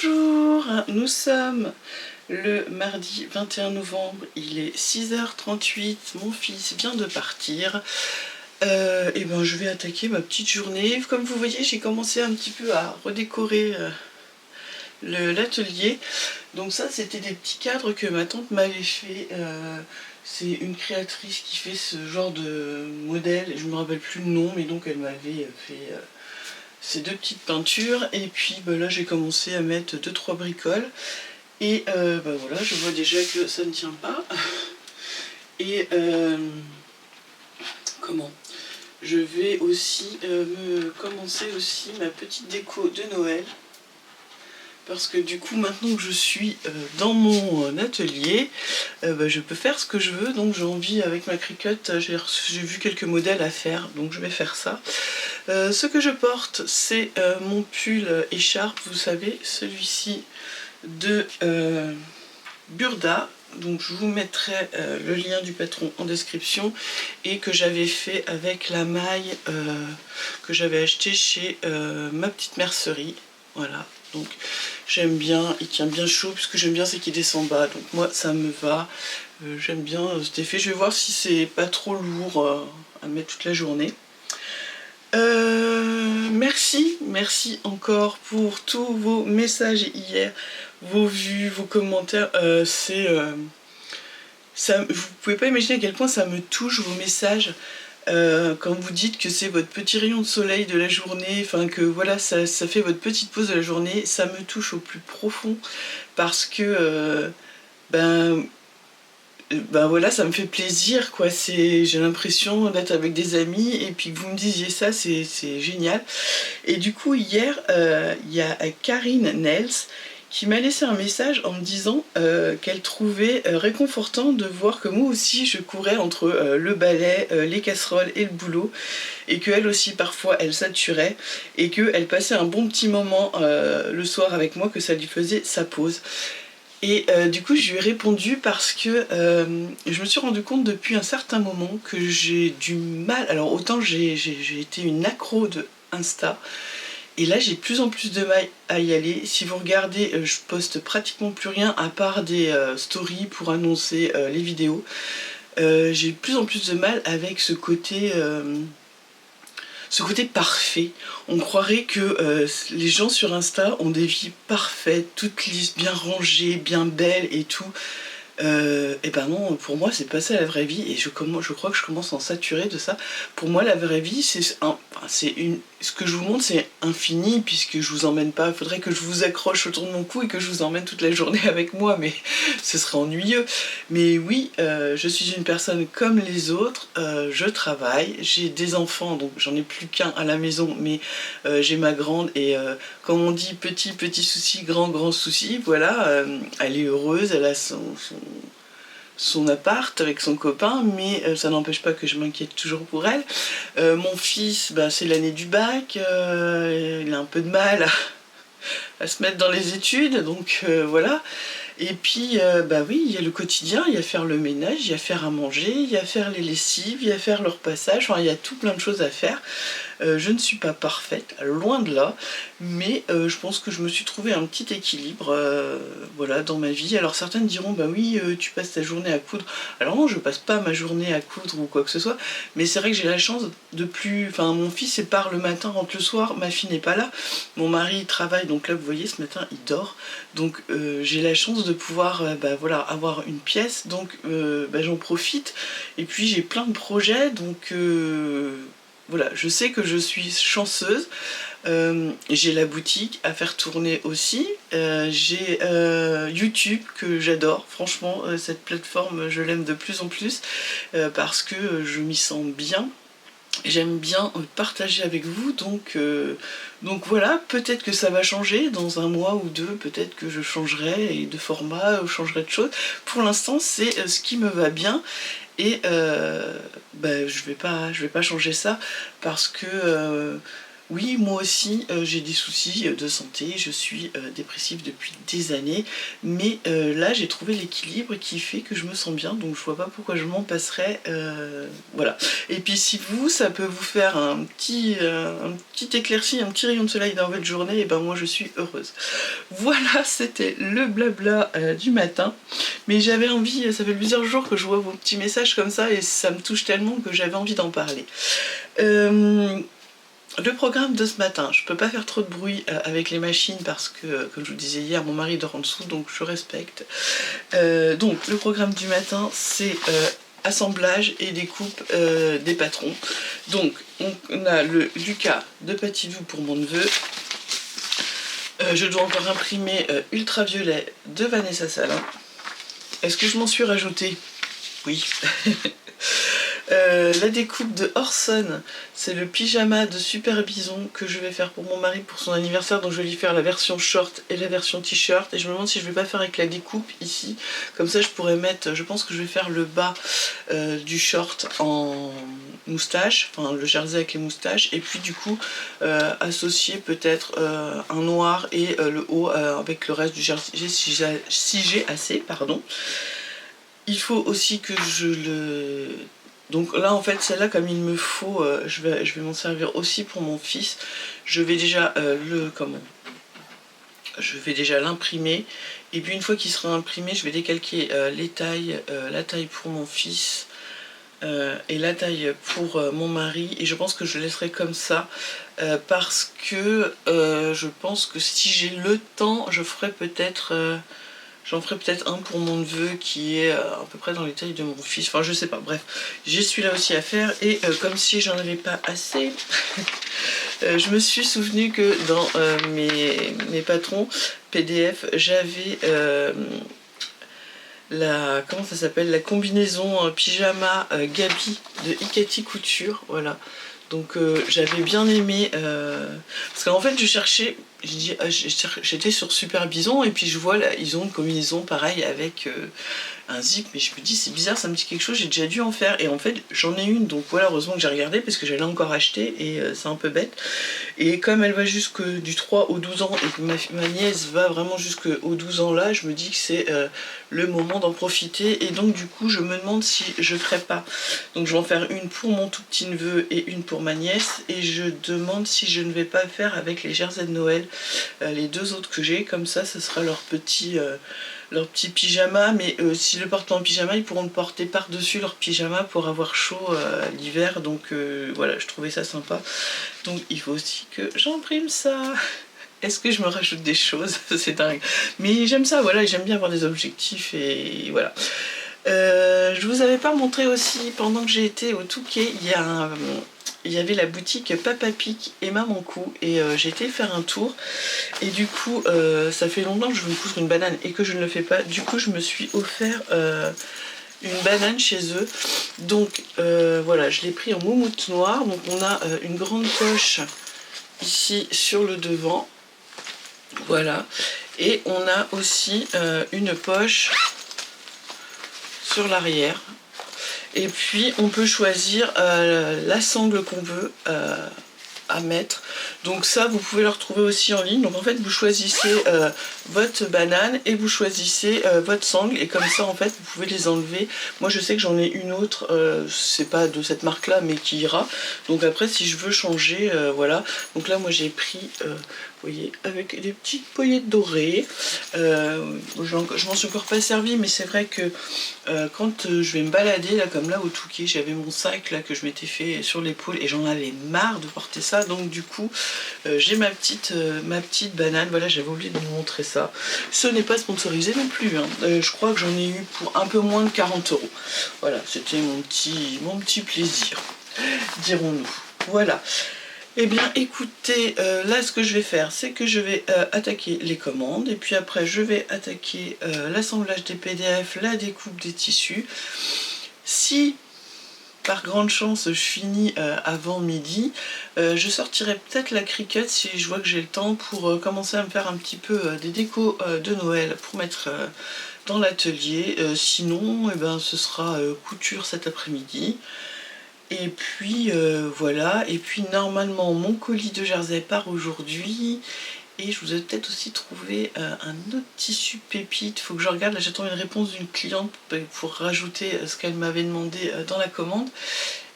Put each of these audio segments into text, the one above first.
Bonjour, nous sommes le mardi 21 novembre, il est 6h38, mon fils vient de partir. Et ben je vais attaquer ma petite journée. Comme vous voyez, j'ai commencé un petit peu à redécorer l'atelier. Donc ça, c'était des petits cadres que ma tante m'avait fait. C'est une créatrice qui fait ce genre de modèle, je me rappelle plus le nom, mais donc elle m'avait fait ces deux petites peintures. Et puis là j'ai commencé à mettre 2-3 bricoles. Et voilà, je vois déjà que ça ne tient pas. Et comment je vais aussi commencer aussi ma petite déco de Noël. Parce que du coup, maintenant que je suis dans mon atelier, je peux faire ce que je veux. Donc j'ai envie, avec ma Cricut, j'ai vu quelques modèles à faire, donc je vais faire ça. Ce que je porte, c'est mon pull écharpe, vous savez, celui-ci de Burda. Donc je vous mettrai le lien du patron en description, et que j'avais fait avec la maille que j'avais acheté chez ma petite mercerie. Voilà, donc j'aime bien, il tient bien chaud. Ce que j'aime bien, c'est qu'il descend bas, donc moi ça me va. J'aime bien cet effet. Je vais voir si c'est pas trop lourd à mettre toute la journée. Merci encore pour tous vos messages hier, vos vues, vos commentaires. Vous pouvez pas imaginer à quel point ça me touche, vos messages, quand vous dites que c'est votre petit rayon de soleil de la journée, enfin que voilà, ça fait votre petite pause de la journée. Ça me touche au plus profond, parce que voilà, ça me fait plaisir, quoi. J'ai l'impression d'être avec des amis, et puis que vous me disiez ça, c'est génial. Et du coup, hier, il y a Karine Nels qui m'a laissé un message en me disant qu'elle trouvait réconfortant de voir que moi aussi je courais entre le balai, les casseroles et le boulot, et qu'elle aussi parfois elle saturait, et qu'elle passait un bon petit moment le soir avec moi, que ça lui faisait sa pause. Et du coup je lui ai répondu, parce que je me suis rendu compte depuis un certain moment que j'ai du mal. Alors autant j'ai été une accro de Insta, et là j'ai de plus en plus de mal à y aller. Si vous regardez, je poste pratiquement plus rien à part des stories pour annoncer les vidéos. J'ai de plus en plus de mal avec ce côté parfait. On croirait que les gens sur Insta ont des vies parfaites, toutes lisses, bien rangées, bien belles et tout. Et ben non, pour moi c'est pas ça la vraie vie, et je crois que je commence à en saturer de ça. Pour moi la vraie vie, ce que je vous montre, c'est infini, puisque je vous emmène pas. Il faudrait que je vous accroche autour de mon cou et que je vous emmène toute la journée avec moi, mais ce serait ennuyeux. Mais oui, je suis une personne comme les autres. Je travaille, j'ai des enfants, donc j'en ai plus qu'un à la maison, mais j'ai ma grande, et comme on dit, petit souci, grand souci. Voilà, elle est heureuse, elle a son appart avec son copain, mais ça n'empêche pas que je m'inquiète toujours pour elle. Mon fils, c'est l'année du bac, il a un peu de mal à se mettre dans les études, donc voilà. Et puis oui, il y a le quotidien, il y a faire le ménage, il y a faire à manger, il y a faire les lessives, il y a faire le repassage, enfin il y a tout plein de choses à faire. Je ne suis pas parfaite, loin de là, mais je pense que je me suis trouvé un petit équilibre voilà, dans ma vie. Alors certaines diront, bah oui, tu passes ta journée à coudre. Alors non, je passe pas ma journée à coudre ou quoi que ce soit, mais c'est vrai que j'ai la chance de plus... Enfin, mon fils part le matin, rentre le soir, ma fille n'est pas là, mon mari travaille, donc là vous voyez, ce matin il dort, donc j'ai la chance de pouvoir voilà, avoir une pièce, donc j'en profite. Et puis j'ai plein de projets, donc voilà, je sais que je suis chanceuse. J'ai la boutique à faire tourner aussi. J'ai YouTube que j'adore. Franchement, cette plateforme, je l'aime de plus en plus parce que je m'y sens bien. J'aime bien partager avec vous, donc voilà, peut-être que ça va changer dans un mois ou deux, peut-être que je changerai de format ou changerai de choses. Pour l'instant, c'est ce qui me va bien, et je vais pas changer ça, parce que Oui, moi aussi, j'ai des soucis de santé, je suis dépressive depuis des années, mais là j'ai trouvé l'équilibre qui fait que je me sens bien, donc je vois pas pourquoi je m'en passerais, voilà. Et puis si vous, ça peut vous faire un petit éclairci, un petit rayon de soleil dans votre journée, et ben moi je suis heureuse. Voilà, c'était le blabla du matin, mais j'avais envie, ça fait plusieurs jours que je vois vos petits messages comme ça, et ça me touche tellement que j'avais envie d'en parler. Le programme de ce matin, je peux pas faire trop de bruit avec les machines parce que, comme je vous disais hier, mon mari dort en dessous, donc je respecte. Donc le programme du matin, c'est assemblage et découpe des patrons. Donc on a le Lucas de Patidou pour mon neveu. Je dois encore imprimer Ultraviolet de Vanessa Salin. Est-ce que je m'en suis rajouté? Oui. La découpe de Orson, c'est le pyjama de Super Bison que je vais faire pour mon mari pour son anniversaire, donc je vais lui faire la version short et la version t-shirt, et je me demande si je vais pas faire avec la découpe ici, comme ça je pourrais mettre, je pense que je vais faire le bas du short en moustache, enfin le jersey avec les moustaches, et puis du coup associer peut-être un noir et le haut avec le reste du jersey si j'ai assez, pardon. Il faut aussi que je le... Donc là en fait celle-là comme il me faut, je vais m'en servir aussi pour mon fils. Je vais déjà je vais déjà l'imprimer, et puis une fois qu'il sera imprimé je vais décalquer les tailles, la taille pour mon fils et la taille pour mon mari, et je pense que je laisserai comme ça parce que je pense que si j'ai le temps je ferai peut-être... J'en ferai peut-être un pour mon neveu qui est à peu près dans les tailles de mon fils. Enfin, je sais pas. Bref, j'ai celui-là aussi à faire. Et comme si j'en avais pas assez, je me suis souvenu que dans mes patrons PDF, j'avais comment ça s'appelle, la combinaison pyjama Gabi de Ikati Couture. Voilà. Donc j'avais bien aimé, parce qu'en fait je cherchais, j'étais sur Super Bison, et puis je vois là, ils ont une combinaison pareil avec un zip, mais je me dis c'est bizarre, ça me dit quelque chose, j'ai déjà dû en faire, et en fait j'en ai une, donc voilà, heureusement que j'ai regardé parce que j'allais encore acheter, et c'est un peu bête. Et comme elle va jusque du 3 au 12 ans et que ma nièce va vraiment jusqu'au 12 ans là, je me dis que c'est le moment d'en profiter, et donc du coup je me demande si je ferai pas. Donc je vais en faire une pour mon tout petit neveu et une pour ma nièce, et je demande si je ne vais pas faire avec les jerseys de Noël, les deux autres que j'ai, comme ça ce sera leur petit pyjama, mais s'ils le portent en pyjama, ils pourront le porter par-dessus leur pyjama pour avoir chaud l'hiver, donc voilà, je trouvais ça sympa. Donc il faut aussi que j'imprime ça. Est-ce que je me rajoute des choses? C'est dingue. Mais j'aime ça, voilà, j'aime bien avoir des objectifs, et voilà. Je vous avais pas montré aussi, pendant que j'ai été au Touquet, il y avait la boutique Papa Pic et Maman Cou, et j'ai été faire un tour, et du coup ça fait longtemps que je veux me coudre une banane et que je ne le fais pas, du coup je me suis offert une banane chez eux, donc voilà, je l'ai pris en moumoute noire. Donc on a une grande poche ici sur le devant, voilà, et on a aussi une poche sur l'arrière. Et puis on peut choisir la sangle qu'on veut à mettre. Donc ça vous pouvez le retrouver aussi en ligne. Donc en fait vous choisissez votre banane et vous choisissez votre sangle, et comme ça en fait vous pouvez les enlever. Moi je sais que j'en ai une autre, c'est pas de cette marque là mais qui ira. Donc après si je veux changer, voilà. Donc là moi j'ai pris vous voyez, avec des petites paillettes dorées. Je m'en suis encore pas servi, mais c'est vrai que quand je vais me balader, là comme là au Touquet, j'avais mon sac là que je m'étais fait sur l'épaule et j'en avais marre de porter ça. Donc du coup, j'ai ma petite banane. Voilà, j'avais oublié de vous montrer ça. Ce n'est pas sponsorisé non plus, hein. Je crois que j'en ai eu pour un peu moins de 40 €. Voilà, c'était mon petit plaisir, dirons-nous. Voilà. Eh bien écoutez, là ce que je vais faire, c'est que je vais attaquer les commandes, et puis après je vais attaquer l'assemblage des PDF, la découpe des tissus. Si par grande chance je finis avant midi, je sortirai peut-être la Cricut si je vois que j'ai le temps, pour commencer à me faire un petit peu des décos de Noël pour mettre dans l'atelier. Sinon, eh ben, ce sera couture cet après-midi. Et puis voilà, et puis normalement mon colis de Jersey part aujourd'hui. Et je vous ai peut-être aussi trouvé un autre tissu pépite. Faut que je regarde, là j'attends une réponse d'une cliente pour rajouter ce qu'elle m'avait demandé dans la commande.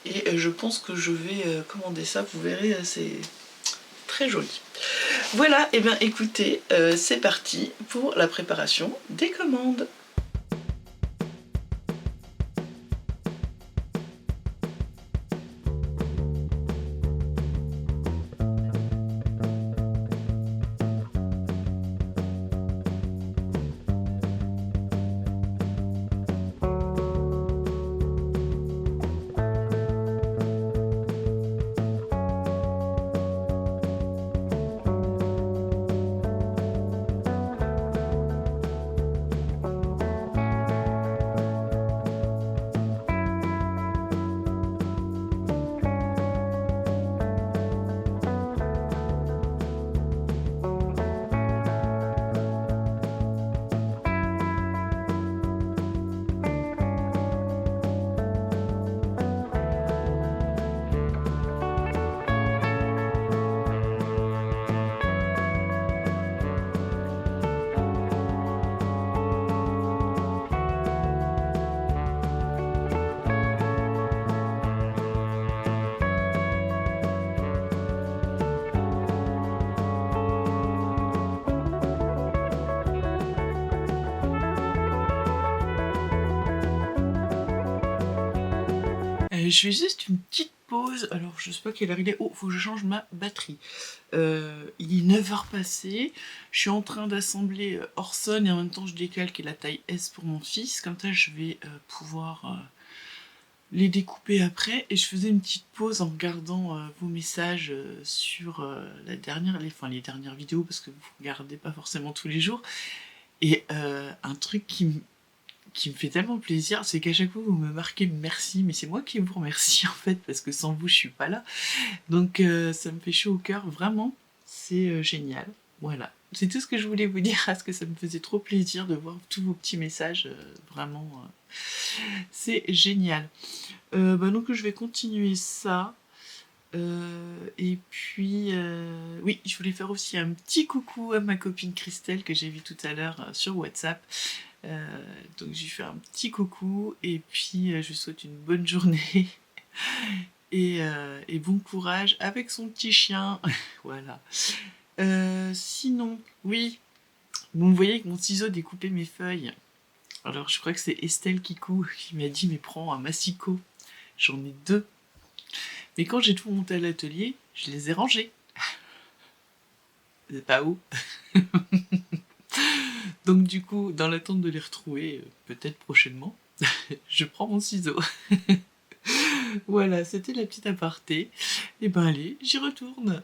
Et je pense que je vais commander ça, vous verrez, c'est très joli. Voilà, et bien écoutez, c'est parti pour la préparation des commandes. Je fais juste une petite pause, alors je sais pas quelle heure il est, oh faut que je change ma batterie. Il est 9h passées, je suis en train d'assembler Orson et en même temps je décalque la taille S pour mon fils, comme ça je vais pouvoir les découper après. Et je faisais une petite pause en regardant vos messages sur les dernières vidéos, parce que vous regardez pas forcément tous les jours. Et un truc qui me fait tellement plaisir, c'est qu'à chaque fois vous me marquez merci, mais c'est moi qui vous remercie en fait, parce que sans vous je suis pas là. Donc ça me fait chaud au cœur, vraiment, c'est génial. Voilà, c'est tout ce que je voulais vous dire, parce que ça me faisait trop plaisir de voir tous vos petits messages, vraiment, c'est génial. Donc je vais continuer ça. Et puis, oui, je voulais faire aussi un petit coucou à ma copine Christelle que j'ai vue tout à l'heure sur WhatsApp. Donc je lui fais un petit coucou et puis je lui souhaite une bonne journée et bon courage avec son petit chien. Voilà. Sinon, oui, vous voyez que mon ciseau découpait mes feuilles. Alors je crois que c'est Estelle qui m'a dit mais prends un massicot. J'en ai 2. Mais quand j'ai tout monté à l'atelier, je les ai rangés. C'est pas où. Donc du coup, dans l'attente de les retrouver, peut-être prochainement, je prends mon ciseau. Voilà, c'était la petite aparté. Et ben allez, j'y retourne.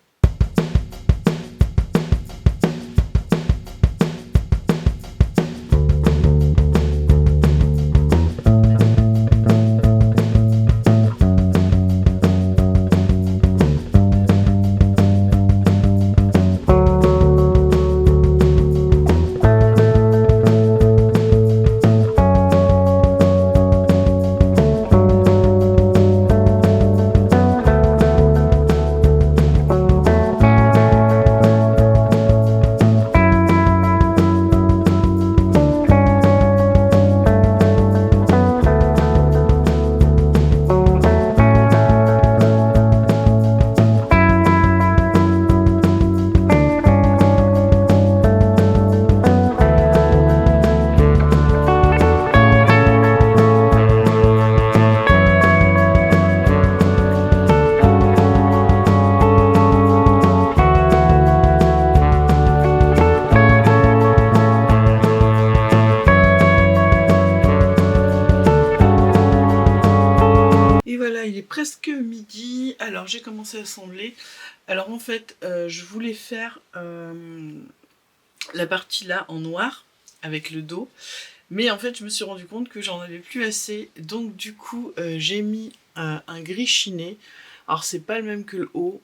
Presque midi, alors j'ai commencé à assembler. Alors en fait, je voulais faire la partie là en noir avec le dos, mais en fait je me suis rendu compte que j'en avais plus assez, donc du coup j'ai mis un gris chiné. Alors c'est pas le même que le haut,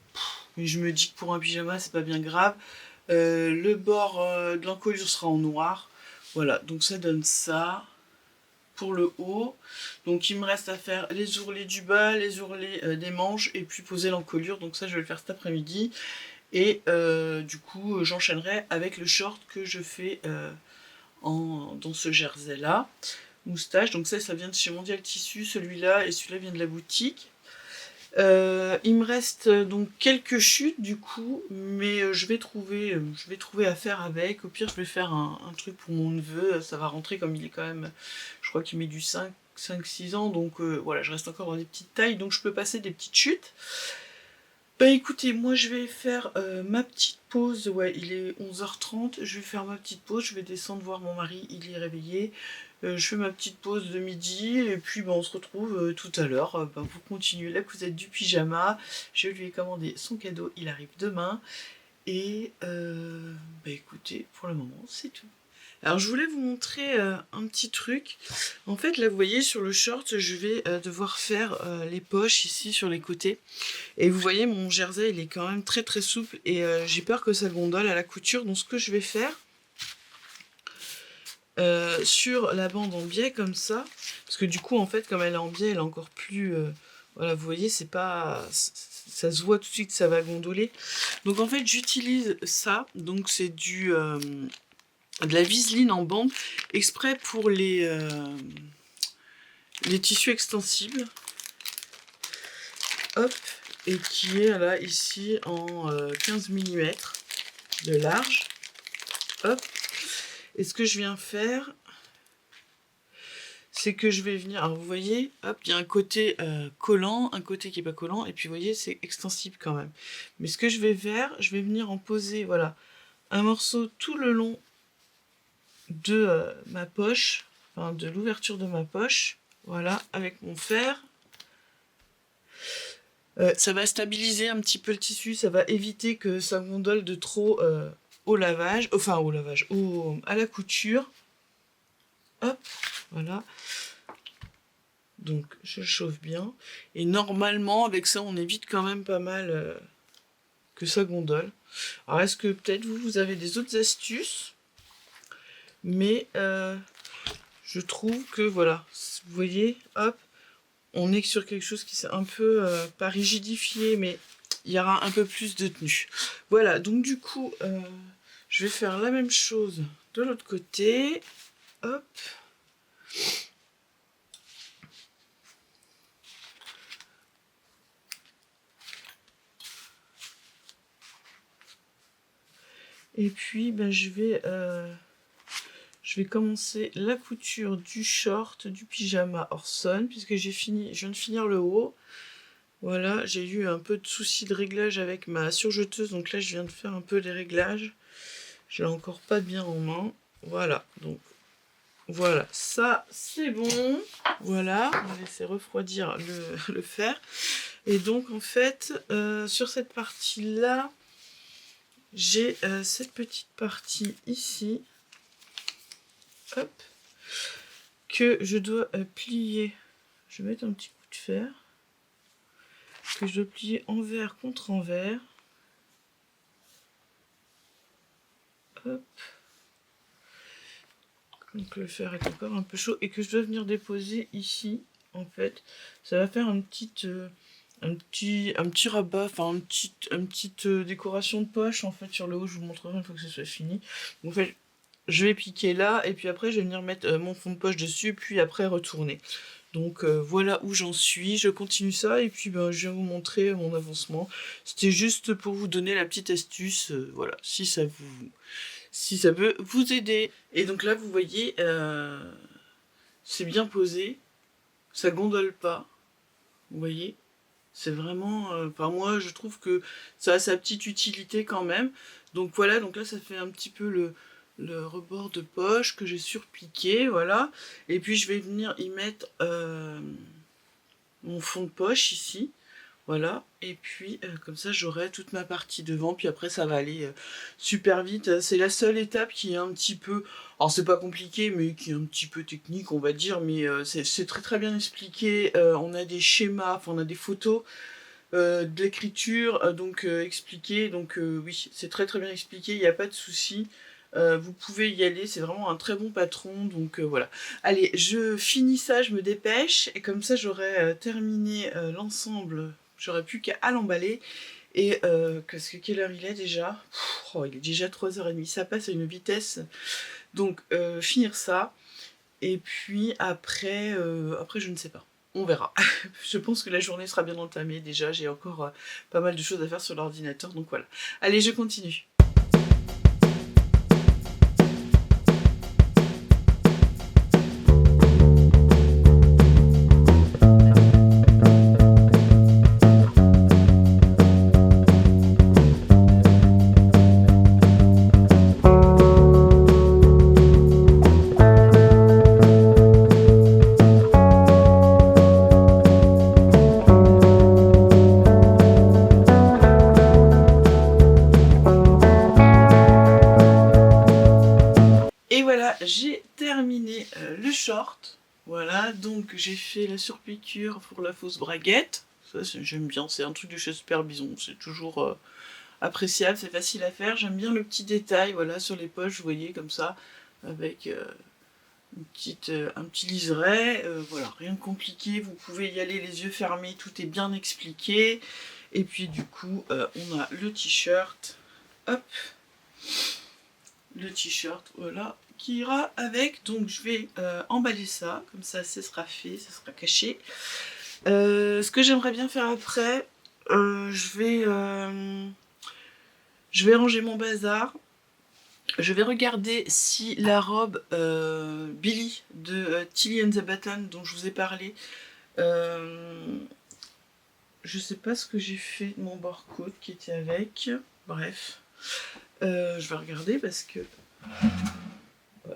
mais je me dis que pour un pyjama c'est pas bien grave. Le bord de l'encolure sera en noir, voilà, donc ça donne ça. pour le haut. Donc il me reste à faire les ourlets du bas, les ourlets des manches et puis poser l'encolure. Donc ça je vais le faire cet après-midi. Et du coup j'enchaînerai avec le short que je fais dans ce jersey là. Moustache, donc ça vient de chez Mondial Tissu, celui-là, et celui-là vient de la boutique. Il me reste donc quelques chutes du coup, mais je vais trouver à faire avec. Au pire, je vais faire un truc pour mon neveu, ça va rentrer comme il est quand même, je crois qu'il met du 5-6 ans, donc voilà, je reste encore dans des petites tailles, donc je peux passer des petites chutes. Bah écoutez, moi je vais faire ma petite pause, ouais, il est 11h30, je vais faire ma petite pause, je vais descendre voir mon mari, il est réveillé. Je fais ma petite pause de midi et puis on se retrouve tout à l'heure pour continuer la cousette du pyjama. Je lui ai commandé son cadeau, il arrive demain. Et écoutez, pour le moment c'est tout. Alors je voulais vous montrer un petit truc. En fait là vous voyez sur le short je vais devoir faire les poches ici sur les côtés. Et vous voyez mon jersey il est quand même très très souple et j'ai peur que ça gondole à la couture. Donc ce que je vais faire sur la bande en biais comme ça, parce que du coup en fait comme elle est en biais elle est encore plus voilà vous voyez c'est pas ça se voit tout de suite ça va gondoler. Donc en fait j'utilise ça, donc c'est de la viseline en bande exprès pour les tissus extensibles, hop, et qui est là ici en 15 mm de large, hop. Et ce que je viens faire, c'est que je vais venir, alors vous voyez, hop, il y a un côté collant, un côté qui est pas collant, et puis vous voyez, c'est extensible quand même. Mais ce que je vais faire, je vais venir en poser, voilà, un morceau tout le long de ma poche, enfin de l'ouverture de ma poche, voilà, avec mon fer. Ça va stabiliser un petit peu le tissu, ça va éviter que ça gondole de trop au lavage, enfin au lavage, à la couture. Hop, voilà. Donc je chauffe bien. Et normalement, avec ça, on évite quand même pas mal que ça gondole. Alors est-ce que peut-être vous avez des autres astuces? Mais je trouve que voilà, vous voyez, hop, on est sur quelque chose qui s'est un peu, pas rigidifié, mais il y aura un peu plus de tenue. Voilà, donc du coup, je vais faire la même chose de l'autre côté. Hop. Et puis, je vais commencer la couture du short, du pyjama Orson, puisque je viens de finir le haut. Voilà, j'ai eu un peu de soucis de réglage avec ma surjeteuse, donc là je viens de faire un peu les réglages. Je l'ai encore pas bien en main. Voilà, donc voilà, ça c'est bon. Voilà, on va laisser refroidir le fer. Et donc en fait, sur cette partie-là, j'ai cette petite partie ici, hop, que je dois plier. Je vais mettre un petit coup de fer, que je dois plier envers contre envers. Hop. Donc le fer est encore un peu chaud et que je dois venir déposer ici. En fait, ça va faire un petit rabat, enfin une petite décoration de poche en fait sur le haut. Je vous montrerai une fois que ce soit fini. Donc, en fait, je vais piquer là et puis après je vais venir mettre mon fond de poche dessus puis après retourner. Donc voilà où j'en suis, je continue ça et puis je vais vous montrer mon avancement. C'était juste pour vous donner la petite astuce, voilà, si ça peut vous aider. Et donc là vous voyez, c'est bien posé, ça gondole pas, vous voyez. C'est vraiment, enfin moi je trouve que ça a sa petite utilité quand même. Donc voilà, donc là ça fait un petit peu le rebord de poche que j'ai surpiqué, voilà. Et puis je vais venir y mettre mon fond de poche ici, voilà. Et puis comme ça j'aurai toute ma partie devant, puis après ça va aller super vite. C'est la seule étape qui est un petit peu, alors c'est pas compliqué, mais qui est un petit peu technique on va dire, mais c'est très très bien expliqué. On a des schémas, enfin on a des photos de l'écriture, donc expliqué, donc oui, c'est très très bien expliqué, il n'y a pas de souci. Vous pouvez y aller, c'est vraiment un très bon patron, donc voilà. Allez, je finis ça, je me dépêche, et comme ça j'aurai terminé l'ensemble, j'aurai plus qu'à l'emballer. Et parce que quelle heure il est déjà? Oh, il est déjà 3h30, ça passe à une vitesse. Donc finir ça, et puis après je ne sais pas. On verra. Je pense que la journée sera bien entamée déjà, j'ai encore pas mal de choses à faire sur l'ordinateur, donc voilà. Allez, je continue. Et voilà, j'ai terminé le short. Voilà, donc j'ai fait la surpiqûre pour la fausse braguette. Ça, j'aime bien, c'est un truc de chez Super Bison. C'est toujours appréciable, c'est facile à faire. J'aime bien le petit détail, voilà, sur les poches, vous voyez, comme ça, avec un petit liseré. Voilà, rien de compliqué, vous pouvez y aller les yeux fermés, tout est bien expliqué. Et puis du coup, on a le t-shirt. Hop, le t-shirt, voilà, qui ira avec. Donc je vais emballer ça, comme ça ce sera fait, ça sera caché. Ce que j'aimerais bien faire après, je vais ranger mon bazar. Je vais regarder si la robe Billy de Tilly and the Baton dont je vous ai parlé, je sais pas ce que j'ai fait de mon barcode qui était avec, bref. Je vais regarder parce que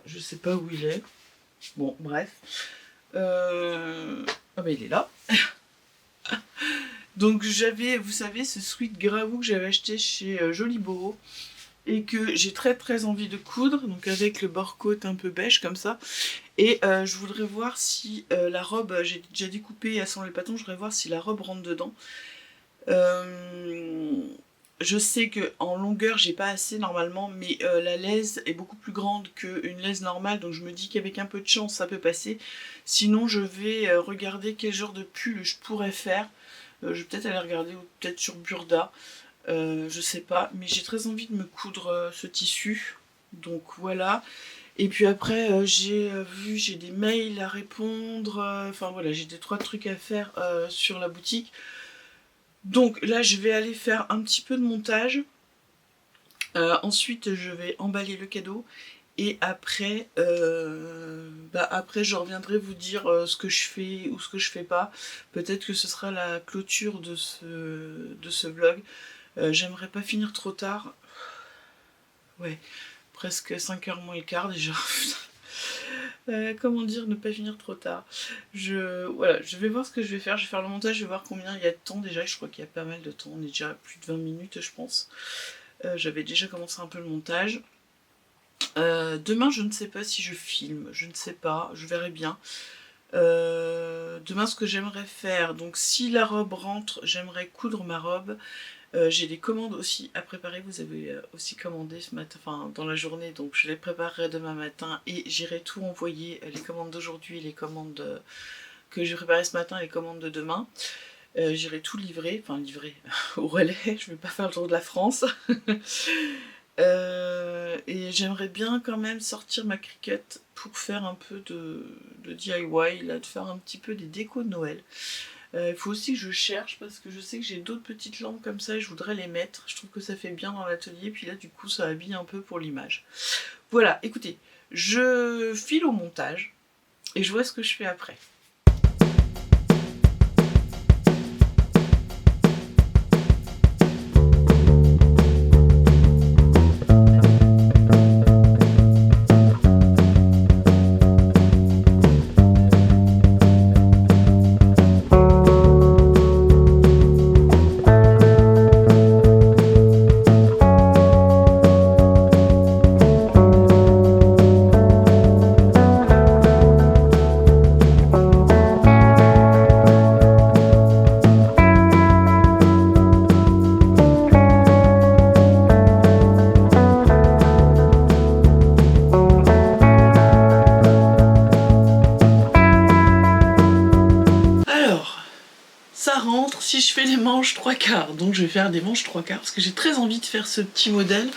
je sais pas où il est. Bon, bref. Ah bah il est là. Donc j'avais, vous savez, ce sweat Gravou que j'avais acheté chez Joliboro et que j'ai très très envie de coudre, donc avec le bord-côte un peu beige comme ça. Et je voudrais voir si la robe, j'ai déjà découpé à sans les patons, je voudrais voir si la robe rentre dedans. Je sais que en longueur j'ai pas assez normalement, mais la laise est beaucoup plus grande qu'une laise normale, donc je me dis qu'avec un peu de chance ça peut passer. Sinon je vais regarder quel genre de pull je pourrais faire. Je vais peut-être aller regarder, ou peut-être sur Burda, je sais pas, mais j'ai très envie de me coudre ce tissu, donc voilà. Et puis après j'ai des mails à répondre, enfin voilà, j'ai des 3 trucs à faire sur la boutique. Donc là je vais aller faire un petit peu de montage, ensuite je vais emballer le cadeau et après, après je reviendrai vous dire ce que je fais ou ce que je fais pas. Peut-être que ce sera la clôture de ce vlog. J'aimerais pas finir trop tard. Ouais, presque 5h moins le quart déjà. Comment dire, ne pas finir trop tard. Voilà, je vais voir ce que je vais faire. Je vais faire le montage, je vais voir combien il y a de temps déjà. Je crois qu'il y a pas mal de temps. On est déjà à plus de 20 minutes, je pense. J'avais déjà commencé un peu le montage. Demain, je ne sais pas si je filme. Je ne sais pas. Je verrai bien. Demain, ce que j'aimerais faire, donc si la robe rentre, j'aimerais coudre ma robe. J'ai des commandes aussi à préparer, vous avez aussi commandé ce matin, enfin dans la journée, donc je les préparerai demain matin et j'irai tout envoyer, les commandes d'aujourd'hui, les commandes que j'ai préparées ce matin, les commandes de demain. J'irai tout livrer, enfin livrer au relais, je vais pas faire le tour de la France. Et j'aimerais bien quand même sortir ma Cricut pour faire un peu de DIY, là, de faire un petit peu des décos de Noël. Il faut aussi que je cherche parce que je sais que j'ai d'autres petites lampes comme ça et je voudrais les mettre. Je trouve que ça fait bien dans l'atelier, puis là du coup ça habille un peu pour l'image. Voilà, écoutez, je file au montage et je vois ce que je fais après. je fais les manches 3/4. Donc je vais faire des manches 3/4 parce que j'ai très envie de faire ce petit modèle.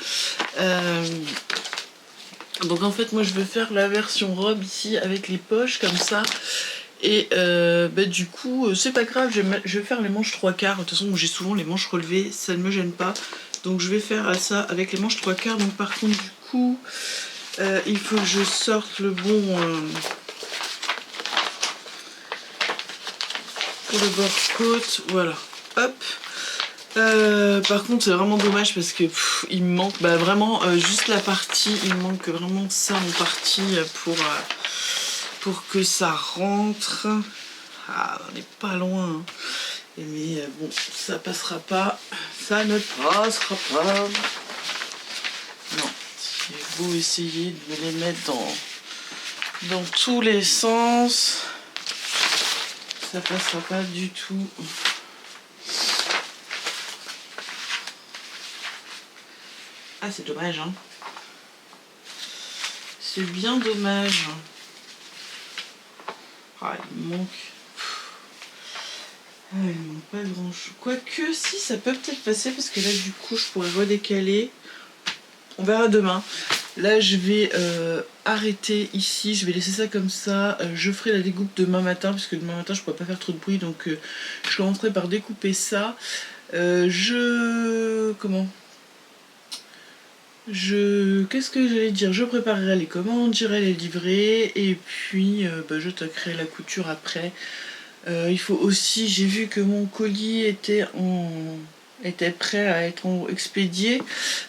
Donc en fait moi je vais faire la version robe ici avec les poches comme ça. Et du coup c'est pas grave, je vais faire les manches 3/4. De toute façon j'ai souvent les manches relevées, ça ne me gêne pas. Donc je vais faire ça avec les manches 3/4. Donc par contre du coup il faut que je sorte le bon pour le bord côte, voilà, hop. Par contre c'est vraiment dommage parce que il me manque vraiment juste la partie, il me manque vraiment ça en partie pour que ça rentre. Ah, on n'est pas loin hein. Mais bon, ça passera pas, ça ne passera pas. Non, j'ai beau essayer de me les mettre dans tous les sens, ça passera pas du tout. Ah, c'est dommage, hein. C'est bien dommage. Ah, il me manque. Ah, il me manque pas grand chose. Quoique, si, ça peut peut-être passer parce que là, du coup, je pourrais redécaler. On verra demain. Là, je vais arrêter ici. Je vais laisser ça comme ça. Je ferai la découpe demain matin parce que demain matin, je pourrais pas faire trop de bruit. Donc, je commencerai par découper ça. Qu'est-ce que j'allais dire? Je préparerai les commandes, j'irai les livrer et puis je toquerai la couture après. Il faut aussi, j'ai vu que mon colis était prêt à être expédié,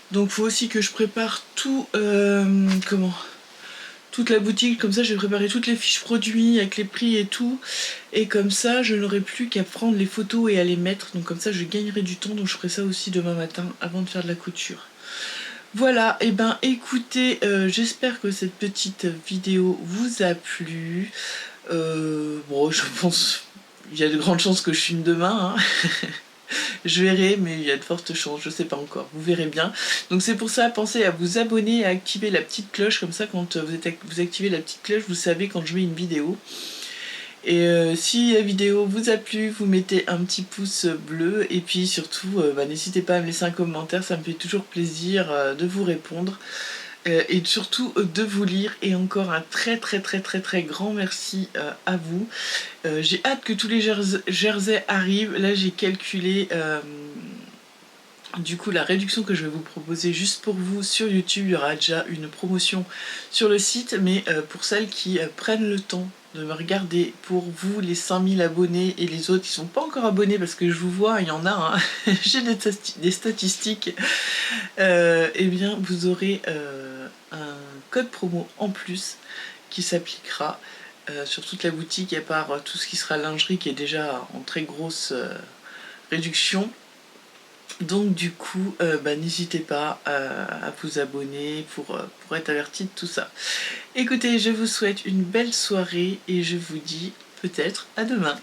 donc il faut aussi que je prépare tout, toute la boutique. Comme ça, je vais préparer toutes les fiches produits avec les prix et tout, et comme ça, je n'aurai plus qu'à prendre les photos et à les mettre. Donc comme ça, je gagnerai du temps. Donc je ferai ça aussi demain matin avant de faire de la couture. Voilà, et écoutez, j'espère que cette petite vidéo vous a plu. Bon, je pense, il y a de grandes chances que je filme demain, hein. Je verrai, mais il y a de fortes chances, je sais pas encore, vous verrez bien. Donc c'est pour ça, pensez à vous abonner et à activer la petite cloche, comme ça quand vous activez la petite cloche, vous savez quand je mets une vidéo. Et si la vidéo vous a plu, vous mettez un petit pouce bleu et puis surtout n'hésitez pas à me laisser un commentaire, ça me fait toujours plaisir de vous répondre et surtout de vous lire. Et encore un très grand merci à vous. J'ai hâte que tous les jerseys arrivent. Là j'ai calculé du coup la réduction que je vais vous proposer juste pour vous sur YouTube. Il y aura déjà une promotion sur le site, mais pour celles qui prennent le temps de me regarder, pour vous les 5000 abonnés et les autres qui sont pas encore abonnés, parce que je vous vois, il y en a, hein. J'ai des statistiques, et bien vous aurez un code promo en plus qui s'appliquera sur toute la boutique, à part tout ce qui sera lingerie qui est déjà en très grosse réduction. Donc du coup, n'hésitez pas à vous abonner pour être averti de tout ça. Écoutez, je vous souhaite une belle soirée et je vous dis peut-être à demain.